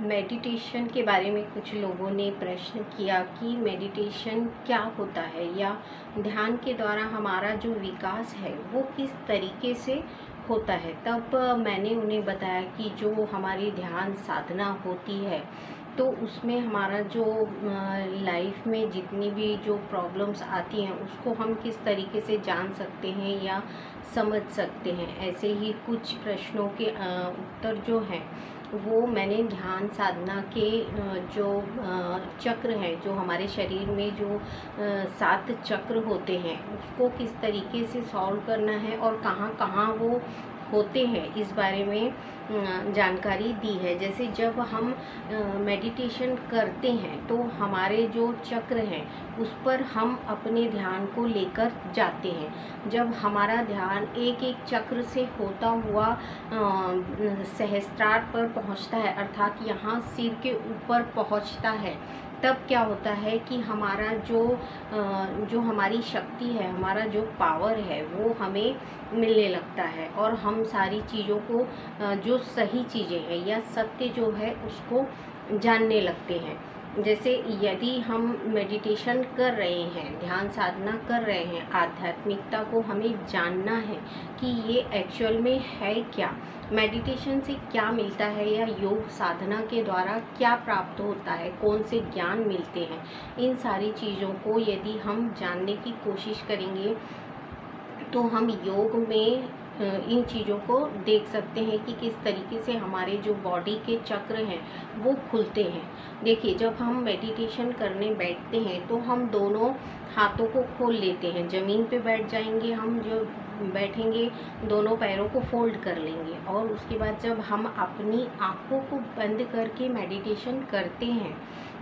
Meditation के बारे में कुछ लोगों ने प्रश्न किया कि मेडिटेशन क्या होता है या ध्यान के द्वारा हमारा जो विकास है वो किस तरीके से होता है। तब मैंने उन्हें बताया कि जो हमारी ध्यान साधना होती है तो उसमें हमारा जो लाइफ में जितनी भी जो प्रॉब्लम्स आती हैं उसको हम किस तरीके से जान सकते हैं या समझ सकते हैं। ऐसे ही कुछ प्रश्नों के उत्तर जो हैं वो मैंने ध्यान साधना के जो चक्र हैं, जो हमारे शरीर में जो 7 चक्र होते हैं उसको किस तरीके से सॉल्व करना है और कहाँ कहाँ वो होते हैं इस बारे में जानकारी दी है। जैसे जब हम मेडिटेशन करते हैं तो हमारे जो चक्र हैं उस पर हम अपने ध्यान को लेकर जाते हैं। जब हमारा ध्यान एक एक चक्र से होता हुआ सहस्त्रार पर पहुंचता है, अर्थात यहाँ सिर के ऊपर पहुंचता है, तब क्या होता है कि हमारा जो हमारी शक्ति है, हमारा जो पावर है वो हमें मिलने लगता है और हम सारी चीज़ों को जो सही चीज़ें हैं या सत्य जो है उसको जानने लगते हैं। जैसे यदि हम मेडिटेशन कर रहे हैं, ध्यान साधना कर रहे हैं, आध्यात्मिकता को हमें जानना है कि ये एक्चुअल में है क्या, मेडिटेशन से क्या मिलता है या योग साधना के द्वारा क्या प्राप्त होता है, कौन से ज्ञान मिलते हैं, इन सारी चीज़ों को यदि हम जानने की कोशिश करेंगे तो हम योग में इन चीज़ों को देख सकते हैं कि किस तरीके से हमारे जो बॉडी के चक्र हैं वो खुलते हैं। देखिए, जब हम मेडिटेशन करने बैठते हैं तो हम दोनों हाथों को खोल लेते हैं, ज़मीन पे बैठ जाएंगे, हम जो बैठेंगे दोनों पैरों को फोल्ड कर लेंगे और उसके बाद जब हम अपनी आँखों को बंद करके मेडिटेशन करते हैं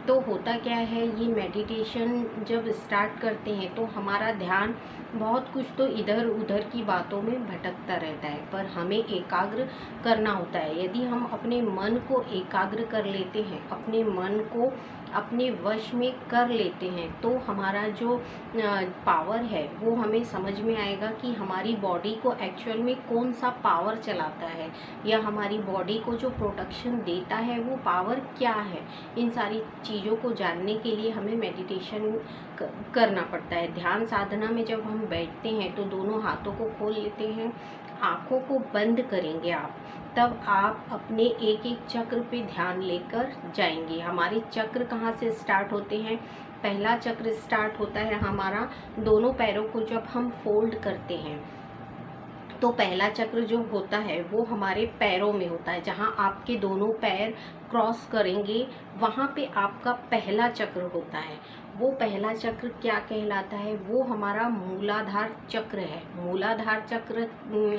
तो होता क्या है, ये मेडिटेशन जब स्टार्ट करते हैं तो हमारा ध्यान बहुत कुछ तो इधर उधर की बातों में भटकता रहता है, पर हमें एकाग्र करना होता है। यदि हम अपने मन को एकाग्र कर लेते हैं, अपने मन को अपने वश में कर लेते हैं तो हमारा जो पावर है वो हमें समझ में आएगा कि हमारी बॉडी को एक्चुअल में कौन सा पावर चलाता है या हमारी बॉडी को जो प्रोटेक्शन देता है वो पावर क्या है। इन सारी चीज़ों को जानने के लिए हमें मेडिटेशन करना पड़ता है। ध्यान साधना में जब हम बैठते हैं तो दोनों हाथों को खोल लेते हैं, आँखों को बंद करेंगे आप, तब आप अपने एक एक चक्र पे ध्यान लेकर जाएंगे। हमारे चक्र कहाँ से स्टार्ट होते हैं? पहला चक्र स्टार्ट होता है हमारा दोनों पैरों को जब हम फोल्ड करते हैं तो पहला चक्र जो होता है वो हमारे पैरों में होता है। जहाँ आपके दोनों पैर क्रॉस करेंगे वहाँ पे आपका पहला चक्र होता है। वो पहला चक्र क्या कहलाता है? वो हमारा मूलाधार चक्र है। मूलाधार चक्र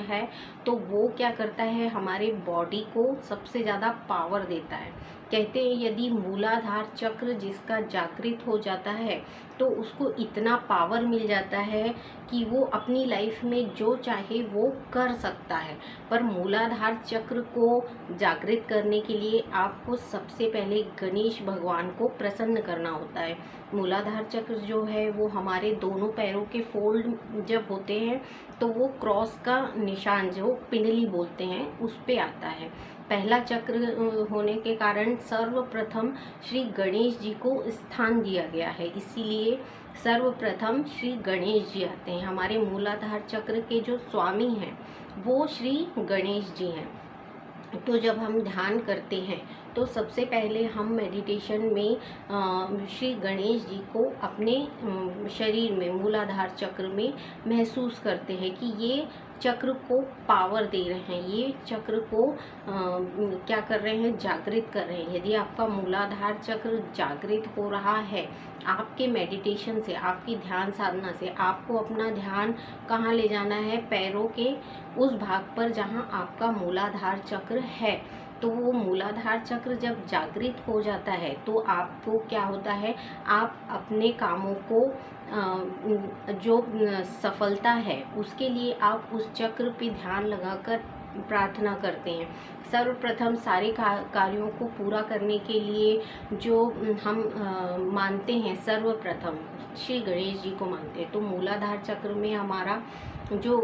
है तो वो क्या करता है, हमारे बॉडी को सबसे ज़्यादा पावर देता है। कहते हैं यदि मूलाधार चक्र जिसका जागृत हो जाता है तो उसको इतना पावर मिल जाता है कि वो अपनी लाइफ में जो चाहे वो कर सकता है। पर मूलाधार चक्र को जागृत करने के लिए आपको सबसे पहले गणेश भगवान को प्रसन्न करना होता है। मूलाधार चक्र जो है वो हमारे दोनों पैरों के फोल्ड जब होते हैं तो वो क्रॉस का निशान जो पिंडली बोलते हैं उस पे आता है। पहला चक्र होने के कारण सर्वप्रथम श्री गणेश जी को स्थान दिया गया है, इसीलिए सर्वप्रथम श्री गणेश जी आते हैं। हमारे मूलाधार चक्र के जो स्वामी हैं वो श्री गणेश जी हैं। तो जब हम ध्यान करते हैं तो सबसे पहले हम मेडिटेशन में श्री गणेश जी को अपने शरीर में मूलाधार चक्र में महसूस करते हैं कि ये चक्र को पावर दे रहे हैं, ये चक्र को क्या कर रहे हैं, जागृत कर रहे हैं। यदि आपका मूलाधार चक्र जागृत हो रहा है आपके मेडिटेशन से, आपकी ध्यान साधना से, आपको अपना ध्यान कहाँ ले जाना है, पैरों के उस भाग पर जहाँ आपका मूलाधार चक्र है। तो वो मूलाधार चक्र जब जागृत हो जाता है तो आपको क्या होता है, आप अपने कामों को जो सफलता है उसके लिए आप उस चक्र पे ध्यान लगाकर प्रार्थना करते हैं। सर्वप्रथम सारे कार्यों को पूरा करने के लिए जो हम मानते हैं, सर्वप्रथम श्री गणेश जी को मानते हैं। तो मूलाधार चक्र में हमारा जो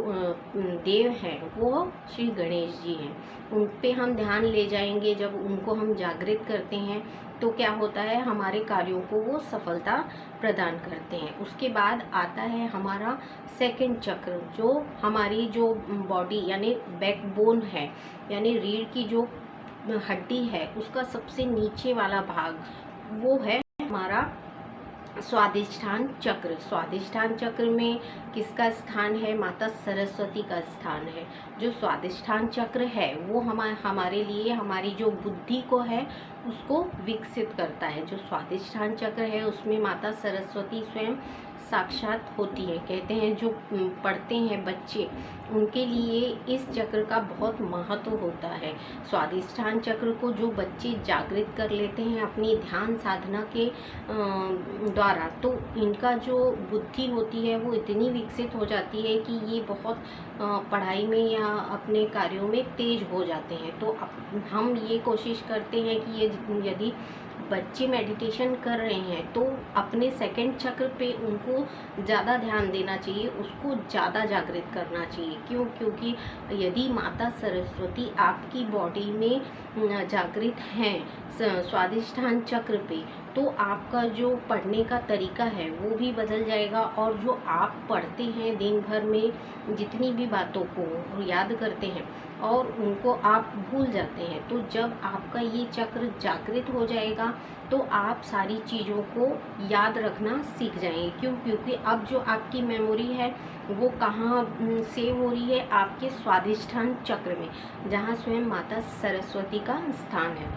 देव हैं वो श्री गणेश जी हैं। उन पे हम ध्यान ले जाएंगे। जब उनको हम जागृत करते हैं तो क्या होता है, हमारे कार्यों को वो सफलता प्रदान करते हैं। उसके बाद आता है हमारा सेकंड चक्र, जो हमारी जो बॉडी यानी बैकबोन है, यानी रीढ़ की जो हड्डी है उसका सबसे नीचे वाला भाग, वो है हमारा स्वादिष्ठान चक्र। स्वादिष्ठान चक्र में किसका स्थान है, माता सरस्वती का स्थान है। जो स्वादिष्ठान चक्र है वो हमारे लिए हमारी जो बुद्धि को है उसको विकसित करता है। जो स्वादिष्ठान चक्र है उसमें माता सरस्वती स्वयं साक्षात होती है। कहते हैं जो पढ़ते हैं बच्चे, उनके लिए इस चक्र का बहुत महत्व होता है। स्वादिष्ठान चक्र को जो बच्चे जागृत कर लेते हैं अपनी ध्यान साधना के द्वारा, तो इनका जो बुद्धि होती है वो इतनी विकसित हो जाती है कि ये बहुत पढ़ाई में या अपने कार्यों में तेज हो जाते हैं। तो हम ये कोशिश करते हैं कि ये यदि बच्चे मेडिटेशन कर रहे हैं तो अपने सेकंड चक्र पे उनको ज़्यादा ध्यान देना चाहिए, उसको ज़्यादा जागृत करना चाहिए। क्यों? क्योंकि यदि माता सरस्वती आपकी बॉडी में जागृत हैं स्वादिष्ठान चक्र पे, तो आपका जो पढ़ने का तरीका है वो भी बदल जाएगा, और जो आप पढ़ते हैं दिन भर में जितनी भी बातों को याद करते हैं और उनको आप भूल जाते हैं। तो जब आपका ये चक्र जागृत हो जाएगा तो आप सारी चीज़ों को याद रखना सीख जाएंगे। क्यों? क्योंकि अब जो आपकी मेमोरी है वो कहाँ सेव हो रही है, आपके स्वादिष्ठान चक्र में, जहाँ स्वयं माता सरस्वती का स्थान है।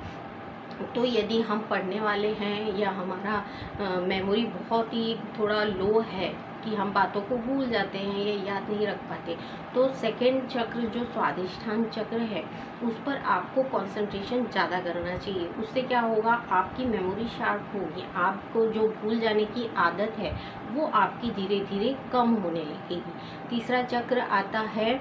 तो यदि हम पढ़ने वाले हैं या हमारा मेमोरी बहुत ही थोड़ा लो है कि हम बातों को भूल जाते हैं या याद नहीं रख पाते, तो सेकंड चक्र जो स्वादिष्ठान चक्र है उस पर आपको कंसंट्रेशन ज़्यादा करना चाहिए। उससे क्या होगा, आपकी मेमोरी शार्प होगी, आपको जो भूल जाने की आदत है वो आपकी धीरे धीरे कम होने लगेगी। तीसरा चक्र आता है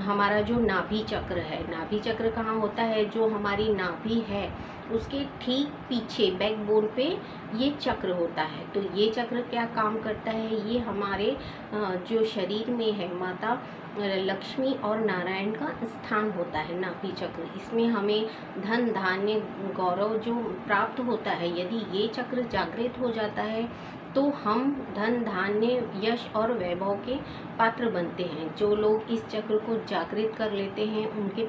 हमारा जो नाभि चक्र है। नाभि चक्र कहाँ होता है, जो हमारी नाभि है उसके ठीक पीछे बैकबोन पे ये चक्र होता है। तो ये चक्र क्या काम करता है, ये हमारे जो शरीर में है माता लक्ष्मी और नारायण का स्थान होता है नाभि चक्र। इसमें हमें धन धान्य गौरव जो प्राप्त होता है, यदि ये चक्र जागृत हो जाता है तो हम धन धान्य यश और वैभव के पात्र बनते हैं। जो लोग इस चक्र को जागृत कर लेते हैं उनके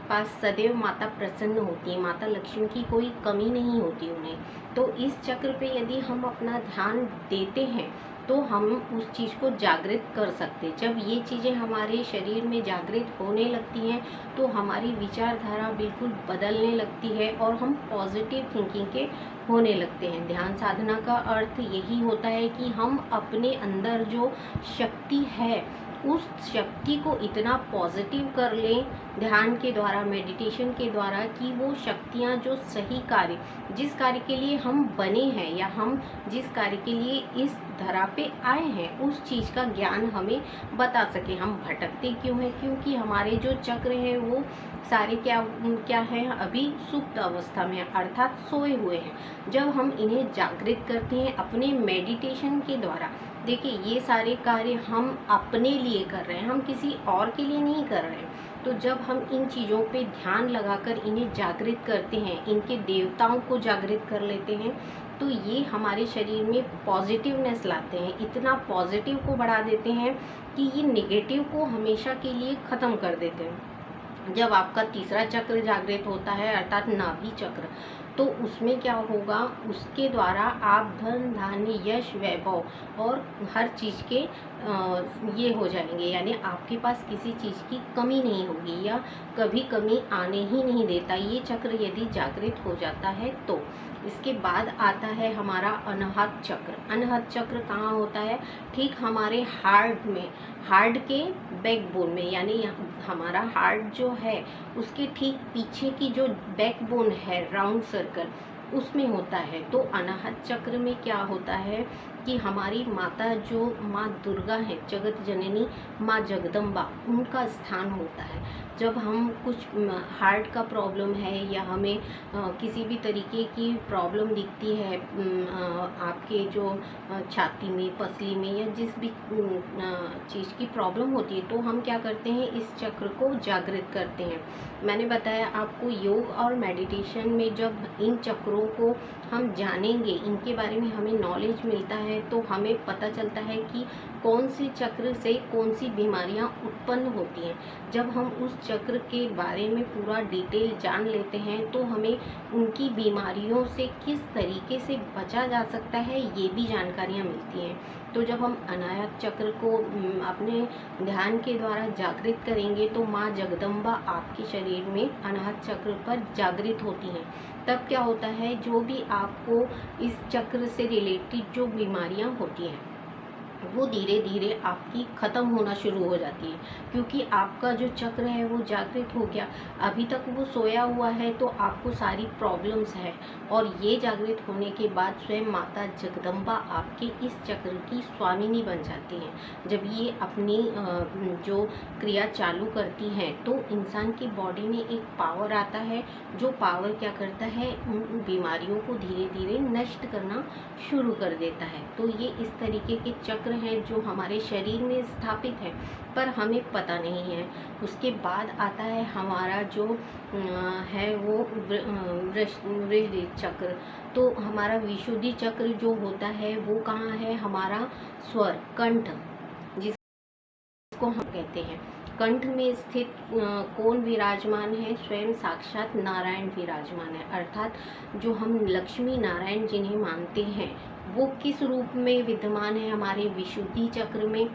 पास सदैव माता प्रसन्न होती है, माता लक्ष्मी की कोई कमी नहीं होती उन्हें। तो इस चक्र पे यदि हम अपना ध्यान देते हैं तो हम उस चीज़ को जागृत कर सकते। जब ये चीज़ें हमारे शरीर में जागृत होने लगती हैं तो हमारी विचारधारा बिल्कुल बदलने लगती है और हम पॉजिटिव थिंकिंग के होने लगते हैं। ध्यान साधना का अर्थ यही होता है कि हम अपने अंदर जो शक्ति है उस शक्ति को इतना पॉजिटिव कर लें ध्यान के द्वारा, मेडिटेशन के द्वारा, कि वो शक्तियाँ जो सही कार्य, जिस कार्य के लिए हम बने हैं या हम जिस कार्य के लिए इस धरा पे आए हैं उस चीज़ का ज्ञान हमें बता सके। हम भटकते क्यों हैं? क्योंकि हमारे जो चक्र हैं वो सारे क्या हैं, अभी सुप्त अवस्था में, अर्थात सोए हुए हैं। जब हम इन्हें जागृत करते हैं अपने मेडिटेशन के द्वारा, देखिए ये सारे कार्य हम अपने लिए कर रहे हैं, हम किसी और के लिए नहीं कर रहे हैं। तो जब हम इन चीज़ों पे ध्यान लगाकर इन्हें जागृत करते हैं, इनके देवताओं को जागृत कर लेते हैं, तो ये हमारे शरीर में पॉजिटिवनेस लाते हैं, इतना पॉजिटिव को बढ़ा देते हैं कि ये नेगेटिव को हमेशा के लिए ख़त्म कर देते हैं। जब आपका तीसरा चक्र जागृत होता है अर्थात नाभि चक्र, तो उसमें क्या होगा, उसके द्वारा आप धन धान्य यश वैभव और हर चीज़ के ये हो जाएंगे, यानी आपके पास किसी चीज़ की कमी नहीं होगी या कभी कमी आने ही नहीं देता ये चक्र यदि जागृत हो जाता है तो। इसके बाद आता है हमारा अनाहत चक्र। अनाहत चक्र कहाँ होता है, ठीक हमारे हार्ट में, हार्ट के बैकबोन में, यानी हमारा हार्ट जो है उसके ठीक पीछे की जो बैकबोन है राउंड सर्कल, उसमें होता है। तो अनाहत चक्र में क्या होता है कि हमारी माता जो माँ दुर्गा है, जगत जननी माँ जगदम्बा, उनका स्थान होता है। जब हम कुछ हार्ट का प्रॉब्लम है या हमें किसी भी तरीके की प्रॉब्लम दिखती है, आपके जो छाती में, पसली में या जिस भी चीज़ की प्रॉब्लम होती है, तो हम क्या करते हैं, इस चक्र को जागृत करते हैं। मैंने बताया आपको, योग और मेडिटेशन में जब इन चक्रों को हम जानेंगे, इनके बारे में हमें नॉलेज मिलता है, तो हमें पता चलता है कि कौन से चक्र से कौन सी बीमारियां उत्पन्न होती हैं। जब हम उस चक्र के बारे में पूरा डिटेल जान लेते हैं, तो हमें उनकी बीमारियों से किस तरीके से बचा जा सकता है, ये भी जानकारियाँ मिलती हैं। तो जब हम अनाहत चक्र को अपने ध्यान के द्वारा जागृत करेंगे, तो माँ जगदम्बा आपके शरीर में अनाहत चक्र पर जागृत होती हैं। तब क्या होता है, जो भी आपको इस चक्र से रिलेटेड जो बीमारियां होती हैं, वो धीरे धीरे आपकी ख़त्म होना शुरू हो जाती है, क्योंकि आपका जो चक्र है वो जागृत हो गया। अभी तक वो सोया हुआ है, तो आपको सारी प्रॉब्लम्स है, और ये जागृत होने के बाद स्वयं माता जगदम्बा आपके इस चक्र की स्वामिनी बन जाती हैं। जब ये अपनी जो क्रिया चालू करती हैं, तो इंसान की बॉडी में एक पावर आता है, जो पावर क्या करता है, उन बीमारियों को धीरे धीरे नष्ट करना शुरू कर देता है। तो ये इस तरीके के चक्र हैं जो हमारे शरीर में स्थापित है, पर हमें पता नहीं है। उसके बाद आता है हमारा जो है वो वृषधि चक्र। तो हमारा विशुद्धि चक्र जो होता है वो कहाँ है, हमारा स्वर कंठ, जिसको हम कहते हैं। कंठ में स्थित कौन विराजमान है, स्वयं साक्षात नारायण विराजमान है। अर्थात जो हम लक्ष्मी नारायण जिन्हें मानते हैं, वो किस रूप में विद्यमान है हमारे विशुद्धि चक्र में।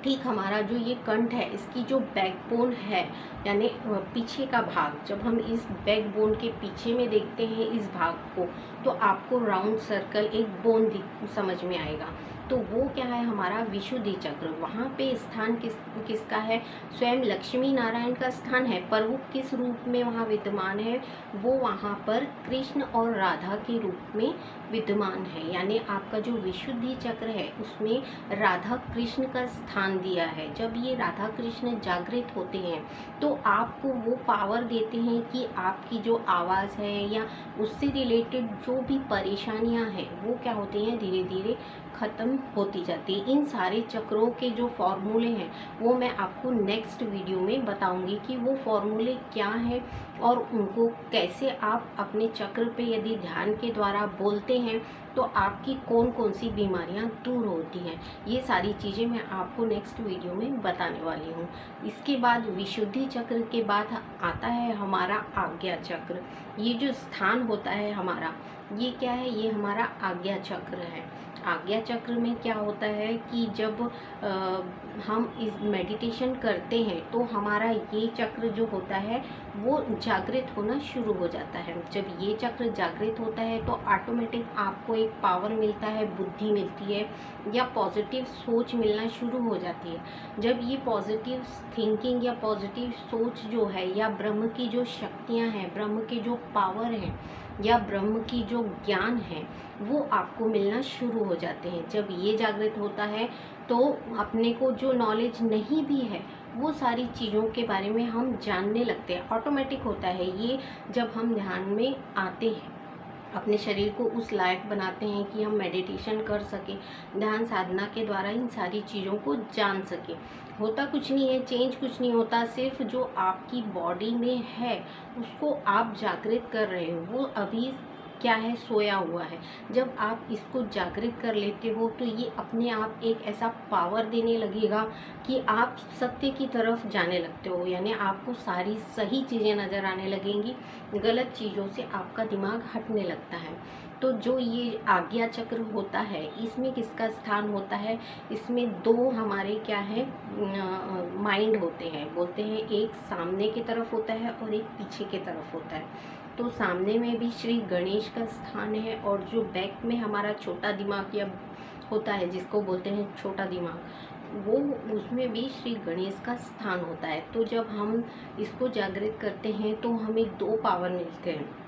ठीक हमारा जो ये कंठ है, इसकी जो बैकबोन है, यानी पीछे का भाग, जब हम इस बैकबोन के पीछे में देखते हैं इस भाग को, तो आपको राउंड सर्कल एक बोन समझ में आएगा। तो वो क्या है, हमारा विशुद्धि चक्र। वहाँ पे स्थान किसका है, स्वयं लक्ष्मी नारायण का स्थान है, पर वो किस रूप में वहाँ विद्यमान है, वो वहाँ पर कृष्ण और राधा के रूप में विद्यमान है। यानी आपका जो विशुद्धि चक्र है, उसमें राधा कृष्ण का स्थान दिया है। जब ये राधा कृष्ण जागृत होते हैं, तो आपको वो पावर देते हैं कि आपकी जो आवाज़ है या उससे रिलेटेड जो भी परेशानियां हैं, वो क्या होती हैं, धीरे धीरे ख़त्म होती जाती है। इन सारे चक्रों के जो फॉर्मूले हैं, वो मैं आपको नेक्स्ट वीडियो में बताऊंगी कि वो फॉर्मूले क्या हैं और उनको कैसे आप अपने चक्र पे यदि ध्यान के द्वारा बोलते हैं, तो आपकी कौन कौन सी बीमारियां दूर होती हैं। ये सारी चीज़ें मैं आपको नेक्स्ट वीडियो में बताने वाली हूँ। इसके बाद विशुद्धि चक्र के बाद आता है हमारा आज्ञा चक्र। ये जो स्थान होता है हमारा, ये क्या है, ये हमारा आज्ञा चक्र है। आज्ञा चक्र में क्या होता है कि जब हम इस मेडिटेशन करते हैं, तो हमारा ये चक्र जो होता है वो जागृत होना शुरू हो जाता है। जब ये चक्र जागृत होता है, तो ऑटोमेटिक आपको एक पावर मिलता है, बुद्धि मिलती है, या पॉजिटिव सोच मिलना शुरू हो जाती है। जब ये पॉजिटिव थिंकिंग या पॉजिटिव सोच जो है, या ब्रह्म की जो शक्तियाँ हैं, ब्रह्म के जो पावर हैं, या ब्रह्म की जो ज्ञान है, वो आपको मिलना शुरू हो जाते हैं। जब ये जागृत होता है, तो अपने को जो नॉलेज नहीं भी है, वो सारी चीज़ों के बारे में हम जानने लगते हैं। ऑटोमेटिक होता है ये, जब हम ध्यान में आते हैं, अपने शरीर को उस लायक बनाते हैं कि हम मेडिटेशन कर सकें, ध्यान साधना के द्वारा इन सारी चीज़ों को जान सकें। होता कुछ नहीं है, चेंज कुछ नहीं होता, सिर्फ जो आपकी बॉडी में है उसको आप जागृत कर रहे हो, वो अभी क्या है, सोया हुआ है। जब आप इसको जागृत कर लेते हो, तो ये अपने आप एक ऐसा पावर देने लगेगा कि आप सत्य की तरफ जाने लगते हो। यानी आपको सारी सही चीज़ें नज़र आने लगेंगी, गलत चीज़ों से आपका दिमाग हटने लगता है। तो जो ये आज्ञा चक्र होता है, इसमें किसका स्थान होता है, इसमें दो हमारे क्या है, माइंड होते हैं। बोलते हैं एक सामने की तरफ होता है और एक पीछे की तरफ होता है। तो सामने में भी श्री गणेश का स्थान है, और जो बैक में हमारा छोटा दिमाग या होता है, जिसको बोलते हैं छोटा दिमाग, वो उसमें भी श्री गणेश का स्थान होता है। तो जब हम इसको जागृत करते हैं, तो हमें दो पावर मिलते हैं।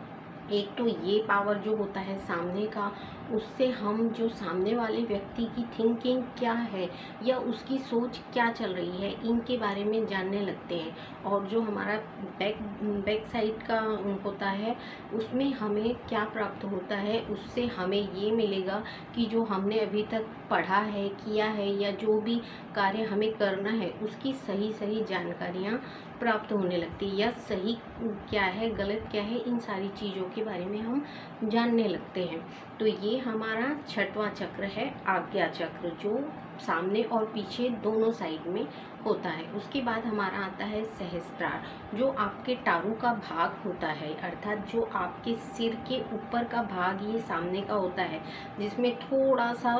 एक तो ये पावर जो होता है सामने का, उससे हम जो सामने वाले व्यक्ति की थिंकिंग क्या है या उसकी सोच क्या चल रही है, इनके बारे में जानने लगते हैं। और जो हमारा बैक साइड का होता है, उसमें हमें क्या प्राप्त होता है, उससे हमें ये मिलेगा कि जो हमने अभी तक पढ़ा है, किया है या जो भी कार्य हमें करना है, उसकी सही सही जानकारियाँ प्राप्त होने लगती है, या सही क्या है गलत क्या है, इन सारी चीज़ों के बारे में हम जानने लगते हैं। तो ये हमारा छठवां चक्र है, आज्ञा चक्र, जो सामने और पीछे दोनों साइड में होता है। उसके बाद हमारा आता है सहस्त्रार, जो आपके टारू का भाग होता है, अर्थात जो आपके सिर के ऊपर का भाग ये सामने का होता है, जिसमें थोड़ा सा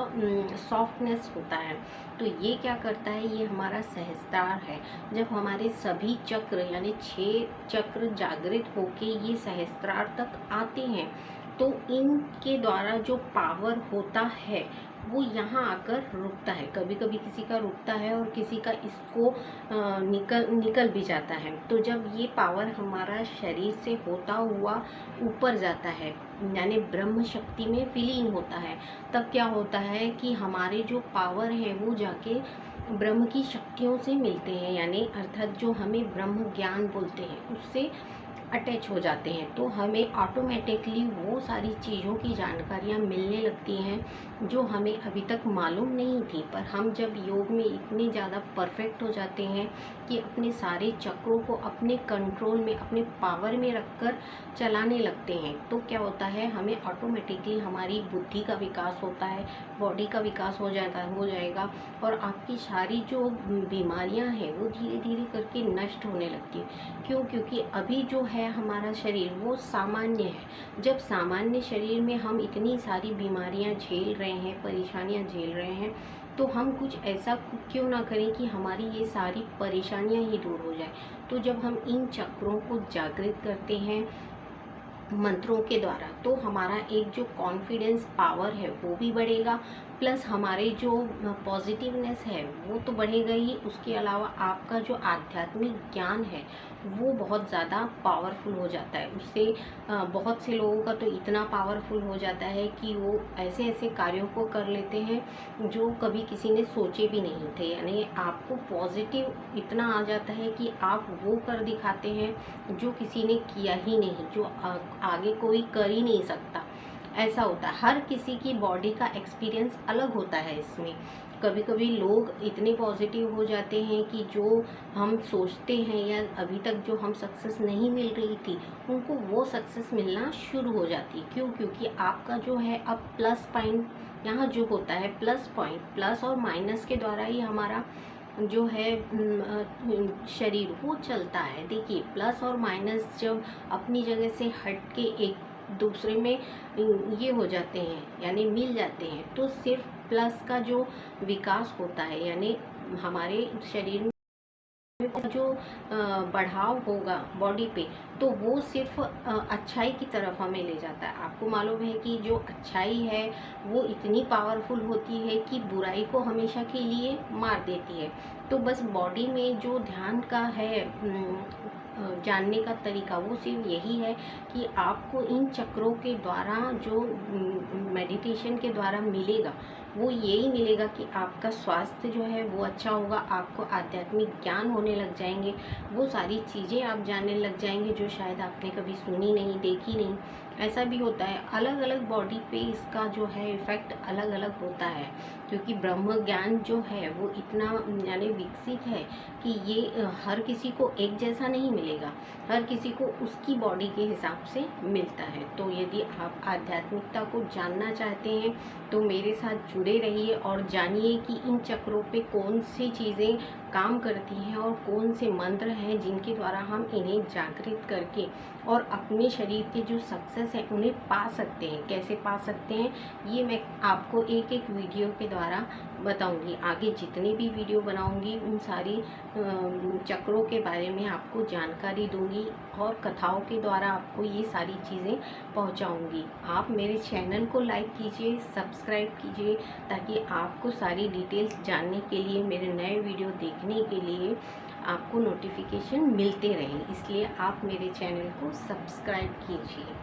सॉफ्टनेस होता है। तो ये क्या करता है, ये हमारा सहस्त्रार है। जब हमारे सभी चक्र यानी 6 चक्र जागृत होके ये सहस्त्रार तक आते हैं, तो इनके द्वारा जो पावर होता है वो यहाँ आकर रुकता है। कभी कभी किसी का रुकता है और किसी का इसको निकल भी जाता है। तो जब ये पावर हमारा शरीर से होता हुआ ऊपर जाता है, यानी ब्रह्म शक्ति में विलीन होता है, तब क्या होता है कि हमारे जो पावर हैं वो जाके ब्रह्म की शक्तियों से मिलते हैं, यानी अर्थात जो हमें ब्रह्म ज्ञान बोलते हैं उससे अटैच हो जाते हैं। तो हमें ऑटोमेटिकली वो सारी चीज़ों की जानकारियाँ मिलने लगती हैं जो हमें अभी तक मालूम नहीं थी। पर हम जब योग में इतने ज़्यादा परफेक्ट हो जाते हैं कि अपने सारे चक्रों को अपने कंट्रोल में, अपने पावर में रखकर चलाने लगते हैं, तो क्या होता है, हमें ऑटोमेटिकली हमारी बुद्धि का विकास होता है, बॉडी का विकास हो जाएगा और आपकी सारी जो बीमारियां हैं वो धीरे धीरे करके नष्ट होने लगती है। क्यों? क्योंकि अभी जो है हमारा शरीर वो सामान्य है। जब सामान्य शरीर में हम इतनी सारी बीमारियां झेल रहे हैं, परेशानियां झेल रहे हैं, तो हम कुछ ऐसा क्यों ना करें कि हमारी ये सारी परेशानियां ही दूर हो जाए। तो जब हम इन चक्रों को जागृत करते हैं मंत्रों के द्वारा, तो हमारा एक जो कॉन्फिडेंस पावर है वो भी बढ़ेगा, प्लस हमारे जो पॉजिटिवनेस है वो तो बढ़ेगा ही। उसके अलावा आपका जो आध्यात्मिक ज्ञान है वो बहुत ज़्यादा पावरफुल हो जाता है। उससे बहुत से लोगों का तो इतना पावरफुल हो जाता है कि वो ऐसे ऐसे कार्यों को कर लेते हैं जो कभी किसी ने सोचे भी नहीं थे। यानी आपको पॉजिटिव इतना आ जाता है कि आप वो कर दिखाते हैं जो किसी ने किया ही नहीं, जो आगे कोई कर ही नहीं सकता। ऐसा होता है, हर किसी की बॉडी का एक्सपीरियंस अलग होता है। इसमें कभी कभी लोग इतने पॉजिटिव हो जाते हैं कि जो हम सोचते हैं या अभी तक जो हम सक्सेस नहीं मिल रही थी, उनको वो सक्सेस मिलना शुरू हो जाती है। क्यों? क्योंकि आपका जो है अब प्लस पॉइंट यहाँ जो होता है, प्लस पॉइंट, प्लस और माइनस के द्वारा ही हमारा जो है शरीर वो चलता है। देखिए, प्लस और माइनस जब अपनी जगह से हट के एक दूसरे में ये हो जाते हैं, यानी मिल जाते हैं, तो सिर्फ प्लस का जो विकास होता है, यानी हमारे शरीर में जो बढ़ाव होगा बॉडी पे, तो वो सिर्फ अच्छाई की तरफ हमें ले जाता है। आपको मालूम है कि जो अच्छाई है वो इतनी पावरफुल होती है कि बुराई को हमेशा के लिए मार देती है। तो बस बॉडी में जो ध्यान का है जानने का तरीका वो सिर्फ यही है कि आपको इन चक्रों के द्वारा जो मेडिटेशन के द्वारा मिलेगा वो यही मिलेगा कि आपका स्वास्थ्य जो है वो अच्छा होगा, आपको आध्यात्मिक ज्ञान होने लग जाएंगे, वो सारी चीज़ें आप जानने लग जाएंगे जो शायद आपने कभी सुनी नहीं, देखी नहीं। ऐसा भी होता है, अलग अलग बॉडी पे इसका जो है इफ़ेक्ट अलग अलग होता है, क्योंकि ब्रह्म ज्ञान जो है वो इतना यानी विकसित है कि ये हर किसी को एक जैसा नहीं मिलेगा, हर किसी को उसकी बॉडी के हिसाब से मिलता है। तो यदि आप आध्यात्मिकता को जानना चाहते हैं तो मेरे साथ जुड़े रहिए और जानिए कि इन चक्रों पे कौन सी चीज़ें काम करती हैं और कौन से मंत्र हैं जिनके द्वारा हम इन्हें जागृत करके और अपने शरीर के जो सक्सेस है उन्हें पा सकते हैं। कैसे पा सकते हैं ये मैं आपको एक एक वीडियो के द्वारा बताऊंगी। आगे जितनी भी वीडियो बनाऊंगी उन सारी चक्रों के बारे में आपको जानकारी दूंगी और कथाओं के द्वारा आपको ये सारी चीज़ें पहुंचाऊंगी। आप मेरे चैनल को लाइक कीजिए, सब्सक्राइब कीजिए, ताकि आपको सारी डिटेल्स जानने के लिए, मेरे नए वीडियो देखने के लिए आपको नोटिफिकेशन मिलते रहें। इसलिए आप मेरे चैनल को सब्सक्राइब कीजिए।